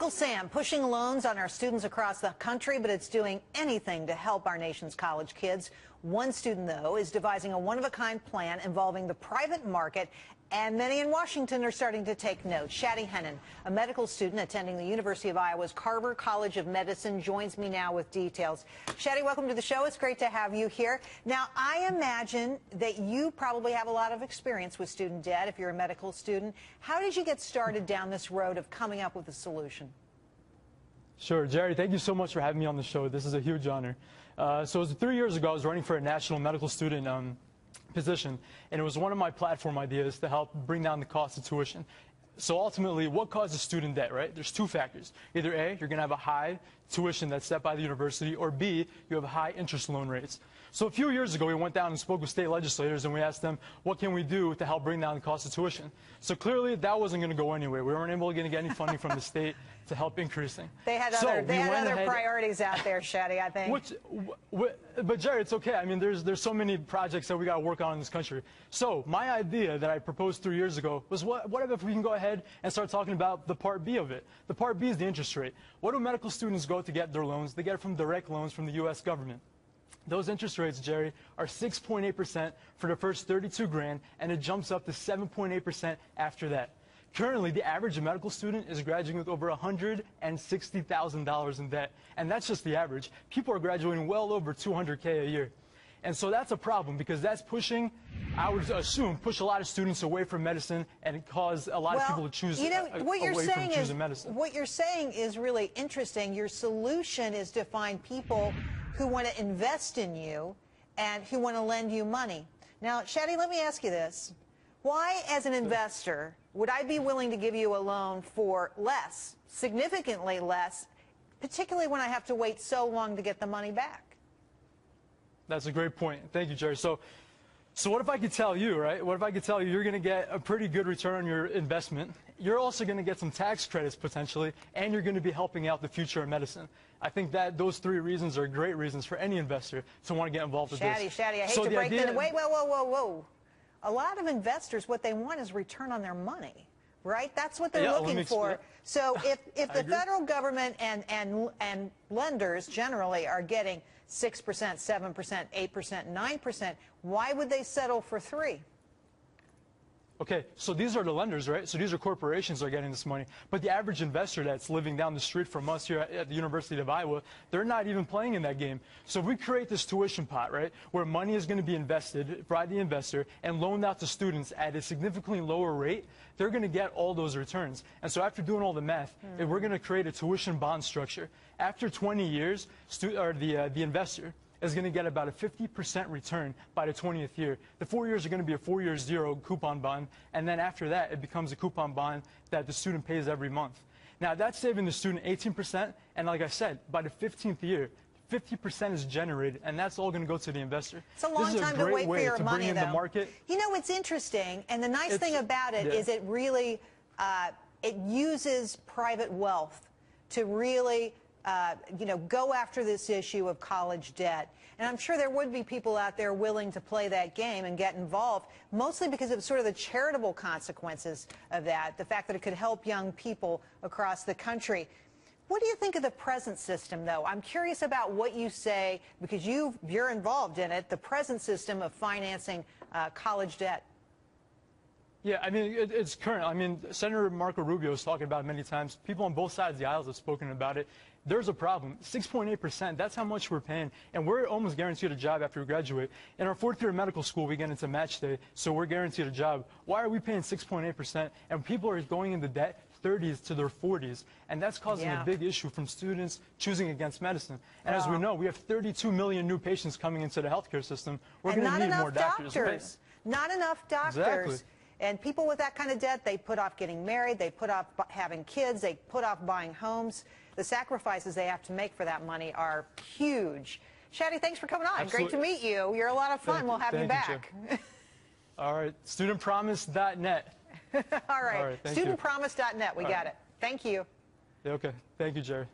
Uncle Sam pushing loans on our students across the country, but it's doing anything to help our nation's college kids. One student, though, is devising a one-of-a-kind plan involving the private market, and many in Washington are starting to take note. Shady Henien, a medical student attending the University of Iowa's Carver College of Medicine, joins me now with details. Shady, welcome to the show. It's great to have you here. Now, I imagine that you probably have a lot of experience with student debt if you're a medical student. How did you get started down this road of coming up with a solution? Sure, Jerry, thank you so much for having me on the show. This is a huge honor. So it was 3 years ago, I was running for a national medical student position, and it was one of my platform ideas to help bring down the cost of tuition. So ultimately, what causes student debt, right? There's two factors. Either A, you're going to have a high tuition that's set by the university, or B, you have high interest loan rates. So a few years ago, we went down and spoke with state legislators, and we asked them, what can we do to help bring down the cost of tuition? So clearly, that wasn't going to go anywhere. We weren't able to get any funding from the state to help increasing. They had other priorities out there, Shady, I think. But Jerry, it's okay. I mean, there's so many projects that we got to work on in this country. So my idea that I proposed 3 years ago was, what if we can go ahead and start talking about the Part B of it? The Part B is the interest rate. What do medical students go to get their loans? They get it from direct loans from the U.S. government. Those interest rates, Jerry, are 6.8% for the first 32 grand, and it jumps up to 7.8% after that. Currently, the average medical student is graduating with over $160,000 in debt, and that's just the average. People are graduating well over $200K a year. And so that's a problem, because that's pushing, I would assume, push a lot of students away from medicine and cause a lot of people to choose away from choosing medicine. What you're saying is really interesting. Your solution is to find people who want to invest in you and who want to lend you money. Now, Shady, let me ask you this. Why, as an investor, would I be willing to give you a loan for less, significantly less, particularly when I have to wait so long to get the money back? That's a great point. Thank you, Jerry. So what if I could tell you, right? What if I could tell you you're going to get a pretty good return on your investment? You're also going to get some tax credits potentially, and you're going to be helping out the future of medicine. I think that those three reasons are great reasons for any investor to want to get involved with this. Shady, I hate to break in. Wait, whoa. A lot of investors, what they want is return on their money, right? That's what they're looking for. So if the federal government and lenders generally are getting 6%, 7%, 8%, 9%, why would they settle for 3%? Okay, so these are the lenders, right? So these are corporations that are getting this money. But the average investor that's living down the street from us here at the University of Iowa, they're not even playing in that game. So if we create this tuition pot, right, where money is going to be invested by the investor and loaned out to students at a significantly lower rate, they're going to get all those returns. And so after doing all the math, we're going to create a tuition bond structure. After 20 years, the investor is going to get about a 50% return by the 20th year. The 4 years are going to be a 4-year zero coupon bond, and then after that, it becomes a coupon bond that the student pays every month. Now, that's saving the student 18%, and like I said, by the 15th year, 50% is generated, and that's all going to go to the investor. It's a long time to wait for your money, though. You know, it's interesting, and the nice thing about it is it really, it uses private wealth to really go after this issue of college debt. And I'm sure there would be people out there willing to play that game and get involved, mostly because of sort of the charitable consequences of that, the fact that it could help young people across the country. What do you think of the present system, though? I'm curious about what you say, because you're involved in it, the present system of financing college debt. Yeah, I mean, it's current. I mean, Senator Marco Rubio has talked about it many times. People on both sides of the aisles have spoken about it. There's a problem. 6.8%, that's how much we're paying. And we're almost guaranteed a job after we graduate. In our 4th year of medical school, we get into match day, so we're guaranteed a job. Why are we paying 6.8%? And people are going into debt 30s to their 40s. And that's causing a big issue from students choosing against medicine. And as we know, we have 32 million new patients coming into the healthcare system. We're going to need more doctors. Right? Not enough doctors. Exactly. And people with that kind of debt, they put off getting married, they put off having kids, they put off buying homes. The sacrifices they have to make for that money are huge. Shady, thanks for coming on. Absolutely. Great to meet you. You're a lot of fun. We'll have you back. All right, studentpromise.net. All right, studentpromise.net. We got it. Thank you. Yeah, okay. Thank you, Jerry.